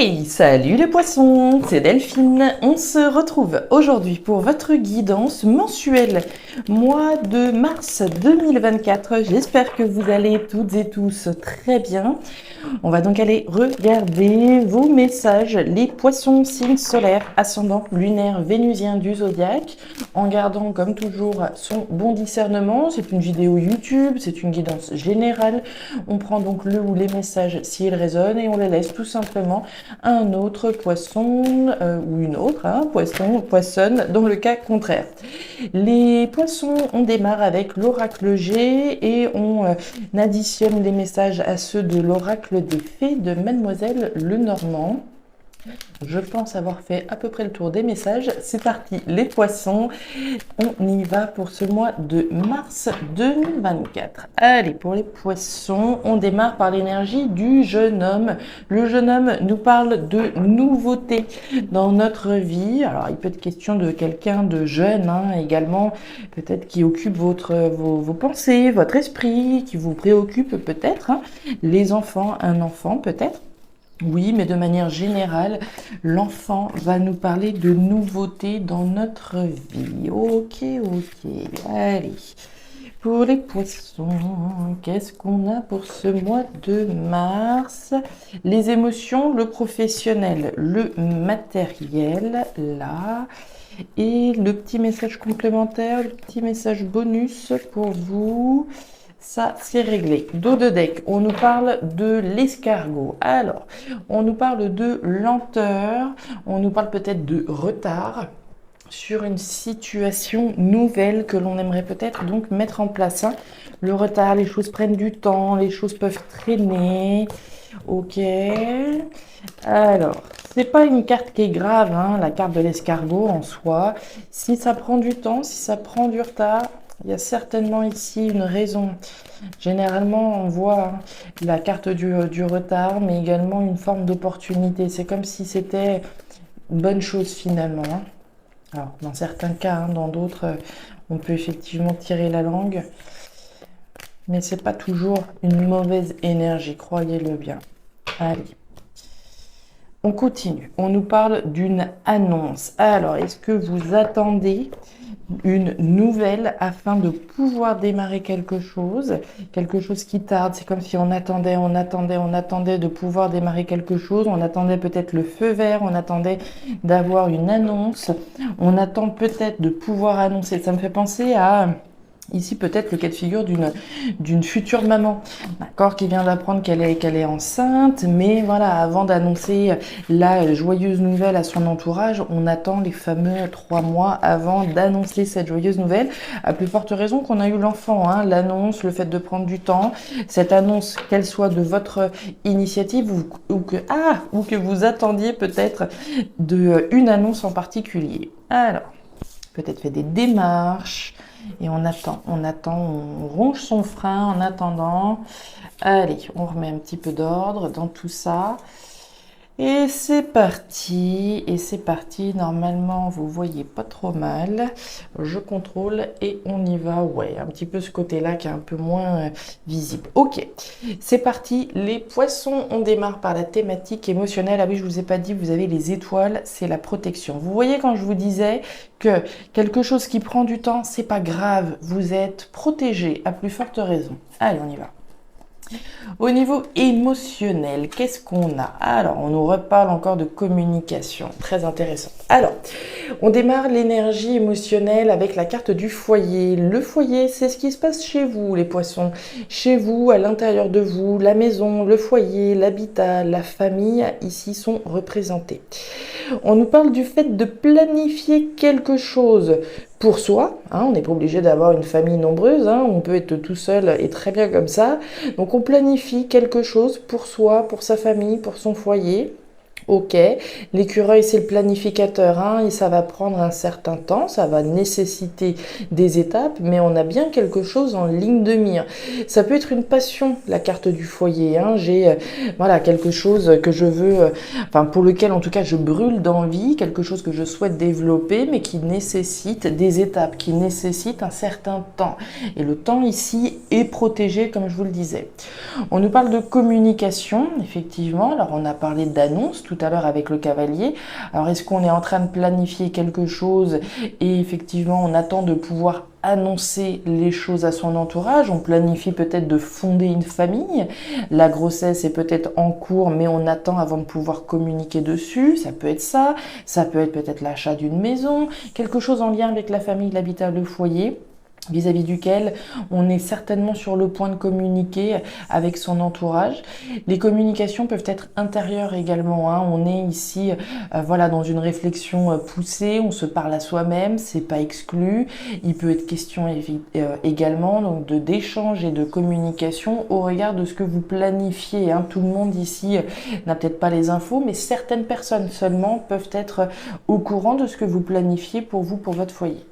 Hey, salut les poissons, c'est Delphine. On se retrouve aujourd'hui pour votre guidance mensuelle, mois de mars 2024. J'espère que vous allez toutes et tous très bien. On va donc aller regarder vos messages, les poissons, signes solaires, ascendant lunaire vénusien du zodiaque, en gardant comme toujours son bon discernement. C'est une vidéo YouTube, c'est une guidance générale. On prend donc le ou les messages s'ils résonnent et on les laisse tout simplement à un autre poisson ou une autre, poisson, poissonne dans le cas contraire. Les poissons, on démarre avec l'oracle G et on additionne les messages à ceux de l'oracle des fées de Mademoiselle Lenormand. Je pense avoir fait à peu près le tour des messages. C'est parti les poissons, on y va pour ce mois de mars 2024. Allez, pour les poissons, on démarre par l'énergie du jeune homme. Le jeune homme nous parle de nouveautés dans notre vie. Alors, il peut être question de quelqu'un de jeune également, peut-être qui occupe vos pensées, votre esprit, qui vous préoccupe peut-être. Les enfants, un enfant peut-être. Oui, mais de manière générale, l'enfant va nous parler de nouveautés dans notre vie. Ok. Allez, pour les poissons, qu'est-ce qu'on a pour ce mois de mars? Les émotions, le professionnel, le matériel, là. Et le petit message complémentaire, le petit message bonus pour vous. Ça, c'est réglé. Dos de deck, on nous parle de l'escargot. Alors, on nous parle de lenteur, on nous parle peut-être de retard sur une situation nouvelle que l'on aimerait peut-être donc mettre en place. Le retard, les choses prennent du temps, les choses peuvent traîner. Ok. Alors, c'est pas une carte qui est grave, la carte de l'escargot en soi. Si ça prend du temps, si ça prend du retard, il y a certainement ici une raison. Généralement, on voit la carte du retard, mais également une forme d'opportunité. C'est comme si c'était une bonne chose finalement. Alors, dans certains cas, dans d'autres, on peut effectivement tirer la langue. Mais c'est pas toujours une mauvaise énergie, croyez-le bien. Allez. On continue. On nous parle d'une annonce. Alors, est-ce que vous attendez une nouvelle afin de pouvoir démarrer quelque chose qui tarde? C'est comme si on attendait de pouvoir démarrer quelque chose. On attendait peut-être le feu vert, on attendait d'avoir une annonce. On attend peut-être de pouvoir annoncer. Ça me fait penser à... Ici, peut-être le cas de figure d'une future maman, d'accord, qui vient d'apprendre qu'elle est enceinte, mais voilà, avant d'annoncer la joyeuse nouvelle à son entourage, on attend les fameux 3 mois avant d'annoncer cette joyeuse nouvelle. À plus forte raison qu'on a eu l'enfant, l'annonce, le fait de prendre du temps, cette annonce, qu'elle soit de votre initiative ou que vous attendiez peut-être une annonce en particulier. Alors, peut-être fait des démarches. Et on attend, on ronge son frein en attendant. Allez, on remet un petit peu d'ordre dans tout ça. Et c'est parti, normalement vous voyez pas trop mal, je contrôle et on y va, ouais, un petit peu ce côté-là qui est un peu moins visible. Ok, c'est parti, les poissons, on démarre par la thématique émotionnelle. Ah oui, je vous ai pas dit, vous avez les étoiles, c'est la protection. Vous voyez quand je vous disais que quelque chose qui prend du temps, c'est pas grave, vous êtes protégé à plus forte raison. Allez, on y va. Au niveau émotionnel, qu'est-ce qu'on a? Alors, on nous reparle encore de communication, très intéressant. Alors, on démarre l'énergie émotionnelle avec la carte du foyer. Le foyer, c'est ce qui se passe chez vous, les poissons. Chez vous, à l'intérieur de vous, la maison, le foyer, l'habitat, la famille, ici sont représentés. On nous parle du fait de planifier quelque chose pour soi, on n'est pas obligé d'avoir une famille nombreuse, on peut être tout seul et très bien comme ça. Donc on planifie quelque chose pour soi, pour sa famille, pour son foyer. Ok, l'écureuil c'est le planificateur, et ça va prendre un certain temps, ça va nécessiter des étapes, mais on a bien quelque chose en ligne de mire. Ça peut être une passion, la carte du foyer, j'ai quelque chose que je veux, pour lequel en tout cas je brûle d'envie, quelque chose que je souhaite développer, mais qui nécessite des étapes, qui nécessite un certain temps. Et le temps ici est protégé, comme je vous le disais. On nous parle de communication, effectivement, alors on a parlé d'annonce tout tout à l'heure avec le cavalier. Alors, est-ce qu'on est en train de planifier quelque chose et effectivement, on attend de pouvoir annoncer les choses à son entourage, on planifie peut-être de fonder une famille, la grossesse est peut-être en cours mais on attend avant de pouvoir communiquer dessus, ça peut être ça peut être peut-être l'achat d'une maison, quelque chose en lien avec la famille, l'habitat, le foyer, vis-à-vis duquel on est certainement sur le point de communiquer avec son entourage. Les communications peuvent être intérieures également, hein. On est ici voilà, dans une réflexion poussée, on se parle à soi-même, c'est pas exclu. Il peut être question également donc d'échange et de communication au regard de ce que vous planifiez, hein. Tout le monde ici n'a peut-être pas les infos, mais certaines personnes seulement peuvent être au courant de ce que vous planifiez pour vous, pour votre foyer.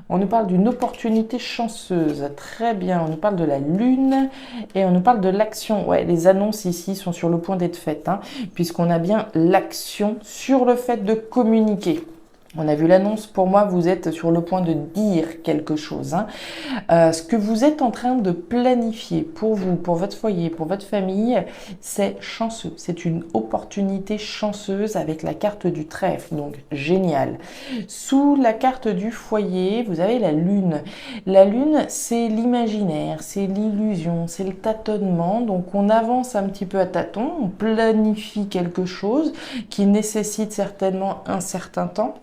On nous parle d'une opportunité chanceuse. Très bien. On nous parle de la lune et on nous parle de l'action. Ouais, les annonces ici sont sur le point d'être faites, hein, puisqu'on a bien l'action sur le fait de communiquer. On a vu l'annonce, pour moi, vous êtes sur le point de dire quelque chose, hein. Ce que vous êtes en train de planifier pour vous, pour votre foyer, pour votre famille, c'est chanceux. C'est une opportunité chanceuse avec la carte du trèfle, donc génial. Sous la carte du foyer, vous avez la lune. La lune, c'est l'imaginaire, c'est l'illusion, c'est le tâtonnement. Donc on avance un petit peu à tâtons, on planifie quelque chose qui nécessite certainement un certain temps.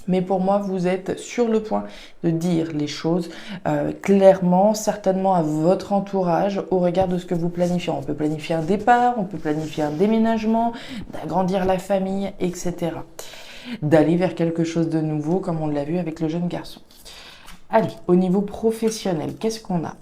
Mais pour moi, vous êtes sur le point de dire les choses clairement, certainement à votre entourage, au regard de ce que vous planifiez. On peut planifier un départ, on peut planifier un déménagement, d'agrandir la famille, etc. D'aller vers quelque chose de nouveau, comme on l'a vu avec le jeune garçon. Allez, au niveau professionnel, qu'est-ce qu'on a ?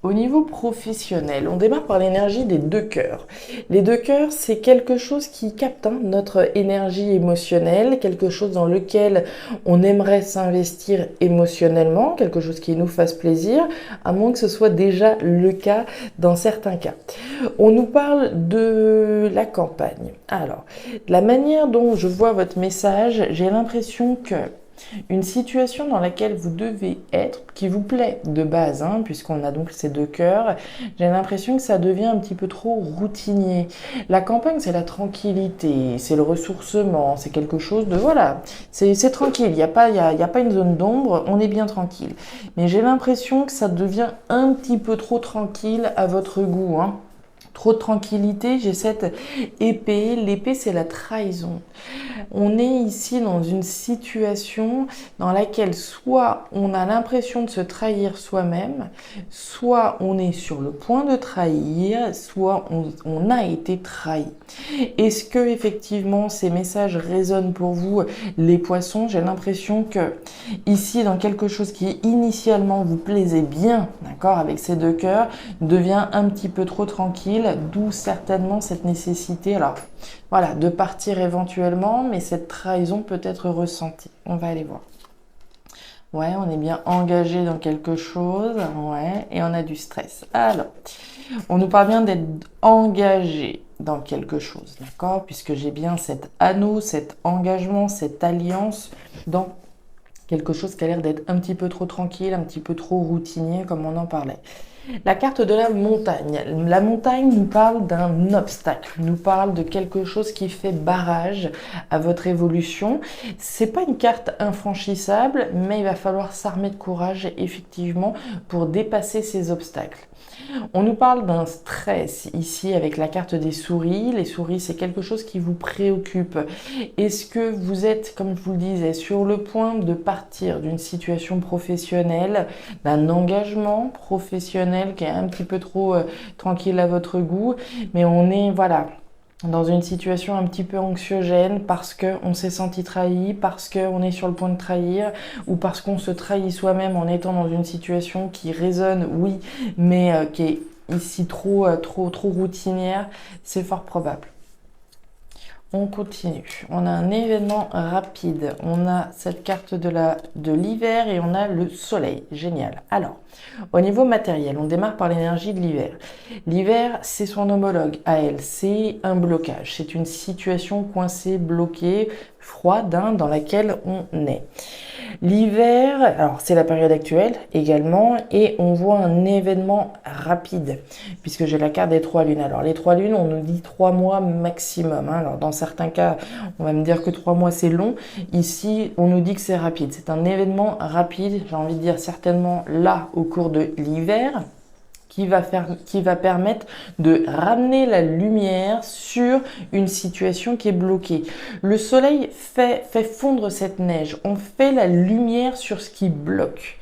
Au niveau professionnel, on démarre par l'énergie des deux cœurs. Les deux cœurs, c'est quelque chose qui capte notre énergie émotionnelle, quelque chose dans lequel on aimerait s'investir émotionnellement, quelque chose qui nous fasse plaisir, à moins que ce soit déjà le cas dans certains cas. On nous parle de la campagne. Alors, la manière dont je vois votre message, j'ai l'impression que une situation dans laquelle vous devez être, qui vous plaît de base, hein, puisqu'on a donc ces deux cœurs, j'ai l'impression que ça devient un petit peu trop routinier. La campagne, c'est la tranquillité, c'est le ressourcement, c'est quelque chose de, voilà, c'est tranquille, il n'y a pas une zone d'ombre, on est bien tranquille. Mais j'ai l'impression que ça devient un petit peu trop tranquille à votre goût, hein. Trop de tranquillité, j'ai cette épée. L'épée, c'est la trahison. On est ici dans une situation dans laquelle soit on a l'impression de se trahir soi-même, soit on est sur le point de trahir, soit on a été trahi. Est-ce que effectivement ces messages résonnent pour vous, les poissons? J'ai l'impression que ici, dans quelque chose qui initialement vous plaisait bien, d'accord, avec ces deux cœurs, devient un petit peu trop tranquille. D'où certainement cette nécessité, alors voilà, de partir éventuellement, mais cette trahison peut être ressentie. On va aller voir. Ouais, on est bien engagé dans quelque chose, ouais, et on a du stress. Alors, on nous parle bien d'être engagé dans quelque chose, d'accord? Puisque j'ai bien cet anneau, cet engagement, cette alliance dans quelque chose qui a l'air d'être un petit peu trop tranquille, un petit peu trop routinier, comme on en parlait. La carte de la montagne. La montagne nous parle d'un obstacle, nous parle de quelque chose qui fait barrage à votre évolution. C'est pas une carte infranchissable, mais il va falloir s'armer de courage, effectivement, pour dépasser ces obstacles. On nous parle d'un stress ici avec la carte des souris. Les souris, c'est quelque chose qui vous préoccupe. Est-ce que vous êtes, comme je vous le disais, sur le point de partir d'une situation professionnelle, d'un engagement professionnel qui est un petit peu trop tranquille à votre goût, mais on est, voilà, dans une situation un petit peu anxiogène parce qu'on s'est senti trahi, parce qu'on est sur le point de trahir, ou parce qu'on se trahit soi-même en étant dans une situation qui résonne, oui, mais qui est ici trop routinière, c'est fort probable. On continue. On a un événement rapide. On a cette carte de l'hiver et on a le soleil. Génial. Alors, au niveau matériel, on démarre par l'énergie de l'hiver. L'hiver, c'est son homologue à elle. C'est un blocage. C'est une situation coincée, bloquée, froide, hein, dans laquelle on est. L'hiver, alors c'est la période actuelle également, et on voit un événement rapide, puisque j'ai la carte des 3 lunes. Alors les 3 lunes, on nous dit 3 mois maximum, hein. Alors dans certains cas, on va me dire que 3 mois c'est long. Ici, on nous dit que c'est rapide. C'est un événement rapide, j'ai envie de dire certainement là au cours de l'hiver, qui va permettre de ramener la lumière sur une situation qui est bloquée. Le soleil fait fondre cette neige. On fait la lumière sur ce qui bloque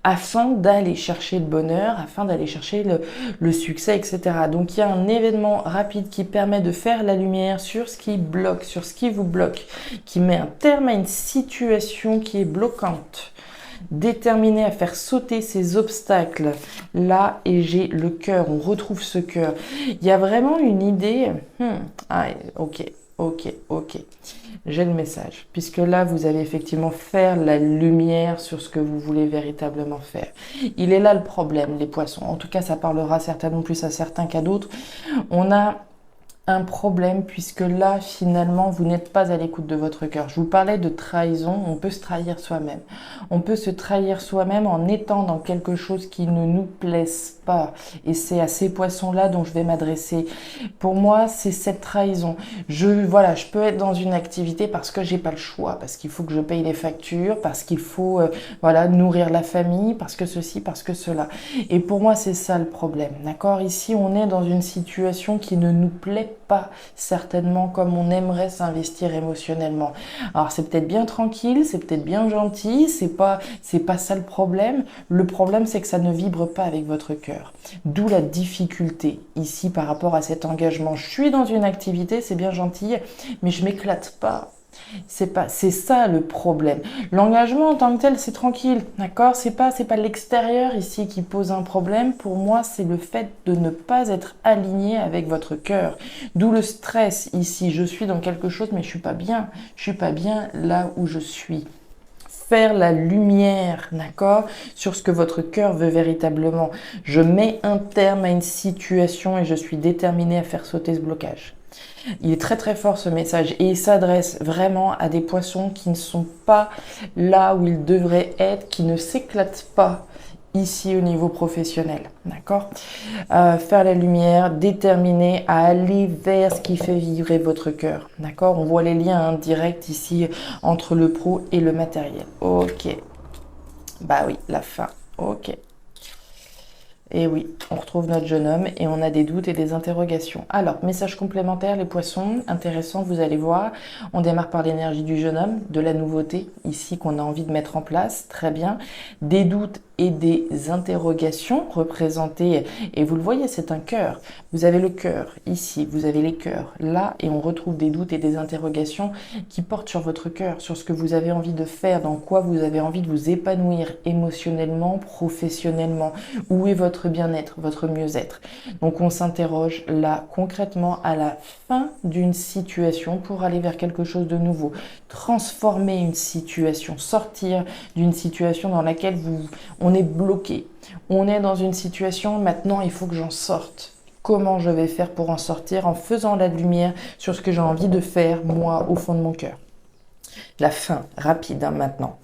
afin d'aller chercher le bonheur, afin d'aller chercher le succès, etc. Donc il y a un événement rapide qui permet de faire la lumière sur ce qui bloque, sur ce qui vous bloque, qui met un terme à une situation qui est bloquante. Déterminé à faire sauter ces obstacles là, et j'ai le cœur, on retrouve ce cœur. Il y a vraiment une idée, ok, j'ai le message, puisque là vous allez effectivement faire la lumière sur ce que vous voulez véritablement faire. Il est là le problème, les poissons, en tout cas ça parlera certainement plus à certains qu'à d'autres. On a un problème, puisque là finalement vous n'êtes pas à l'écoute de votre cœur. Je vous parlais de trahison, on peut se trahir soi-même. On peut se trahir soi-même en étant dans quelque chose qui ne nous plaise pas. Et c'est à ces poissons-là dont je vais m'adresser. Pour moi, c'est cette trahison. Je peux être dans une activité parce que j'ai pas le choix, parce qu'il faut que je paye les factures, parce qu'il faut nourrir la famille, parce que ceci, parce que cela. Et pour moi, c'est ça le problème. D'accord? Ici, on est dans une situation qui ne nous plaît pas certainement comme on aimerait s'investir émotionnellement. Alors c'est peut-être bien tranquille, c'est peut-être bien gentil, c'est pas ça le problème. Le problème, c'est que ça ne vibre pas avec votre cœur. D'où la difficulté ici par rapport à cet engagement. Je suis dans une activité, c'est bien gentil, mais je m'éclate pas. C'est ça le problème. L'engagement en tant que tel, c'est tranquille, d'accord? C'est pas l'extérieur ici qui pose un problème. Pour moi, c'est le fait de ne pas être aligné avec votre cœur. D'où le stress ici. Je suis dans quelque chose, mais je suis pas bien. Je suis pas bien là où je suis. Faire la lumière, d'accord, sur ce que votre cœur veut véritablement. Je mets un terme à une situation et je suis déterminée à faire sauter ce blocage. Il est très très fort ce message et il s'adresse vraiment à des poissons qui ne sont pas là où ils devraient être, qui ne s'éclatent pas ici au niveau professionnel, d'accord? Faire la lumière, déterminé à aller vers ce qui fait vibrer votre cœur, d'accord? On voit les liens directs ici entre le pro et le matériel. Ok, bah oui, la fin, ok. Et oui, on retrouve notre jeune homme et on a des doutes et des interrogations. Alors, message complémentaire, les poissons, intéressant, vous allez voir. On démarre par l'énergie du jeune homme, de la nouveauté, ici qu'on a envie de mettre en place, très bien. Des doutes et des interrogations représentées, et vous le voyez, c'est un cœur. Vous avez le cœur ici, vous avez les cœurs là, et on retrouve des doutes et des interrogations qui portent sur votre cœur, sur ce que vous avez envie de faire, dans quoi vous avez envie de vous épanouir émotionnellement, professionnellement. Où est votre bien-être, votre mieux-être? Donc on s'interroge là concrètement à la fin d'une situation pour aller vers quelque chose de nouveau. Transformer une situation, sortir d'une situation dans laquelle on est bloqué. On est dans une situation, maintenant il faut que j'en sorte. Comment je vais faire pour en sortir? En faisant la lumière sur ce que j'ai envie de faire, moi, au fond de mon cœur. La fin, rapide, maintenant.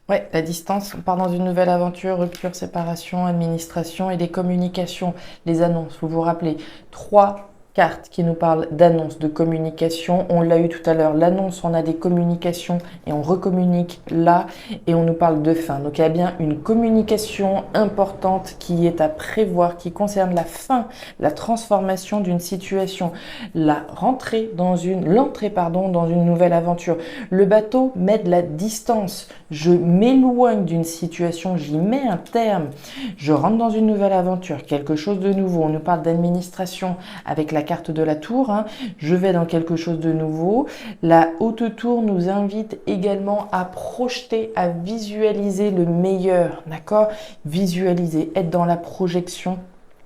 Ouais, la distance, on part dans une nouvelle aventure, rupture, séparation, administration et des communications, les annonces, vous vous rappelez, 3 cartes qui nous parlent d'annonce, de communication. On l'a eu tout à l'heure, l'annonce, on a des communications et on recommunique là et on nous parle de fin. Donc il y a bien une communication importante qui est à prévoir, qui concerne la fin, la transformation d'une situation, l'entrée dans une nouvelle aventure. Le bateau met de la distance. Je m'éloigne d'une situation, j'y mets un terme. Je rentre dans une nouvelle aventure, quelque chose de nouveau. On nous parle d'administration avec la carte de la tour. Je vais dans quelque chose de nouveau. La haute tour nous invite également à projeter, à visualiser le meilleur. D'accord? Visualiser, être dans la projection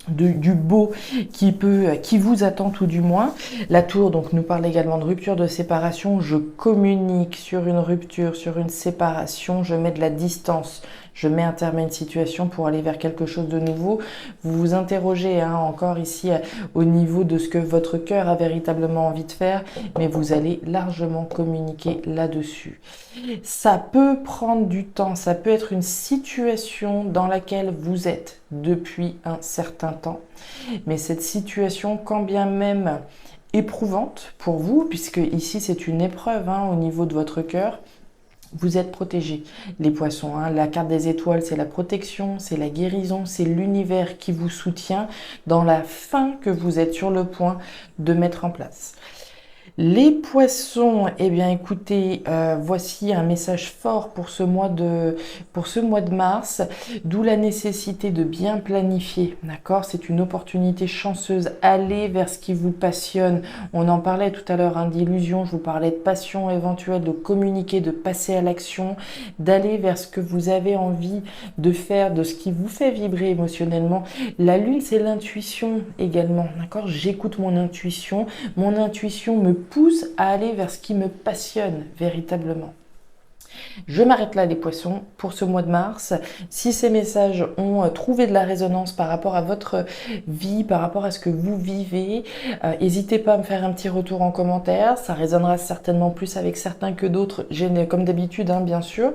du beau qui vous attend tout du moins. La tour donc nous parle également de rupture, de séparation. Je communique sur une rupture, sur une séparation. Je mets de la distance. je mets un terme à une situation pour aller vers quelque chose de nouveau. Vous vous interrogez encore ici au niveau de ce que votre cœur a véritablement envie de faire, mais vous allez largement communiquer là-dessus. Ça peut prendre du temps, ça peut être une situation dans laquelle vous êtes depuis un certain temps, mais cette situation, quand bien même éprouvante pour vous, puisque ici c'est une épreuve au niveau de votre cœur, vous êtes protégés, les poissons. La carte des étoiles, c'est la protection, c'est la guérison, c'est l'univers qui vous soutient dans la fin que vous êtes sur le point de mettre en place. Les poissons, eh bien écoutez, voici un message fort pour ce mois de mars, d'où la nécessité de bien planifier, d'accord? C'est une opportunité chanceuse, allez vers ce qui vous passionne. On en parlait tout à l'heure, d'illusion, je vous parlais de passion éventuelle, de communiquer, de passer à l'action, d'aller vers ce que vous avez envie de faire, de ce qui vous fait vibrer émotionnellement. La lune, c'est l'intuition également, d'accord? J'écoute mon intuition me pousse à aller vers ce qui me passionne véritablement. Je m'arrête là les poissons pour ce mois de mars. Si ces messages ont trouvé de la résonance par rapport à votre vie, par rapport à ce que vous vivez, n'hésitez pas à me faire un petit retour en commentaire. Ça résonnera certainement plus avec certains que d'autres, comme d'habitude bien sûr.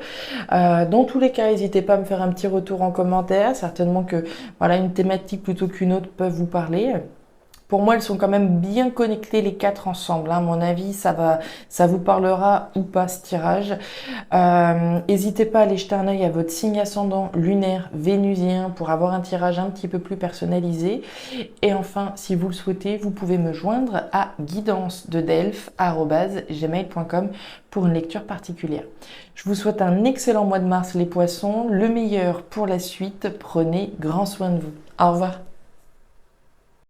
Dans tous les cas, n'hésitez pas à me faire un petit retour en commentaire. Certainement que voilà, une thématique plutôt qu'une autre peut vous parler. Pour moi, elles sont quand même bien connectées les quatre ensemble. À mon avis, ça vous parlera ou pas ce tirage. N'hésitez pas à aller jeter un œil à votre signe ascendant lunaire vénusien pour avoir un tirage un petit peu plus personnalisé. Et enfin, si vous le souhaitez, vous pouvez me joindre à guidance-de-delphes@gmail.com pour une lecture particulière. Je vous souhaite un excellent mois de mars les poissons, le meilleur pour la suite. Prenez grand soin de vous. Au revoir.